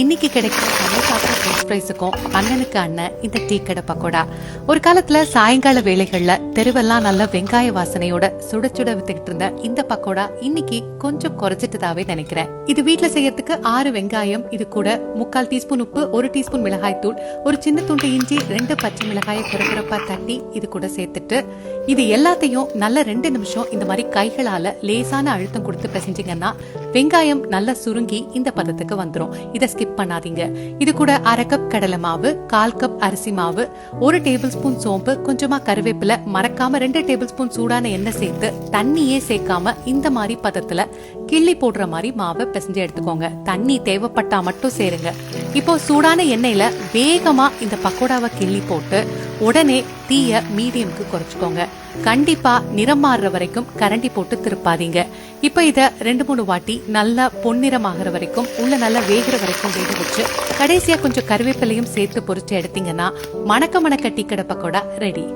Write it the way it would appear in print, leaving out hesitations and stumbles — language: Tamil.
இன்னைக்கு கிடைக்கிற சமோசாக்கும் ஃப்ரெஞ்ச் ஃப்ரைஸுக்கும் அண்ணனுக்கு அண்ணன் இந்த டீ கடை பக்கோடா. ஒரு காலத்துல சாயங்கால வேளைகள்ல தெருவெல்லாம் நல்ல வெங்காய வாசனையோட சுட சுட வித்துக்கிட்டு இருந்த இந்த பக்கோடா இன்னைக்கு கொஞ்சம் குறைச்சிட்டதாவே நினைக்கிறேன். இது வீட்டுல செய்யறதுக்கு 6 வெங்காயம், இது கூட 3/4 டீஸ்பூன் உப்பு, 1 டீஸ்பூன் மிளகாய் தூள், ஒரு சின்ன துண்டு இஞ்சி, 2 பச்சை மிளகாயை குறக்குறப்பா தட்டி இது கூட சேர்த்துட்டு இது எல்லாத்தையும் நல்ல 2 நிமிஷம் இந்த மாதிரி கைகளால லேசான அழுத்தம் கொடுத்து பிசைஞ்சிங்கன்னா வெங்காயம் நல்லா சுருங்கி இந்த பதத்துக்கு வந்துடும். இதை ஸ்கிப் பண்ணாதீங்க. இது கூட 1/2 கப் கடலை மாவு, 1/4 கப் அரிசி மாவு, 1 டேபிள் ஸ்பூன் சோம்பு, கொஞ்சமா கருவேப்பிலை, மறக்காம 2 டேபிள் ஸ்பூன் சூடான எண்ணெய் சேர்த்து தண்ணியே சேர்க்காம இந்த மாதிரி பதத்துல கிள்ளி போடுற மாதிரி மாவை பிசைஞ்சு எடுத்துக்கோங்க. தண்ணி தேவைப்பட்டா மட்டும் சேருங்க. இப்போ சூடான எண்ணெயில வேகமா இந்த பக்கோடாவை கிள்ளி போட்டு உடனே தீய மீடியம்க்கு குறைச்சுக்கோங்க. கண்டிப்பா நிறம் மாறுற வரைக்கும் கரண்டி போட்டு திருப்பாதீங்க. இப்ப இத 2-3 வாட்டி நல்லா பொன்னிறமாகற வரைக்கும் உள்ள நல்லா வேகிற வரைக்கும் வேக வச்சு கடைசியா கொஞ்சம் கருவேப்பிலையும் சேர்த்து பொரிச்சு எடுத்தீங்கன்னா மணக்க மணக்க டீ கடை பக்கோடா ரெடி.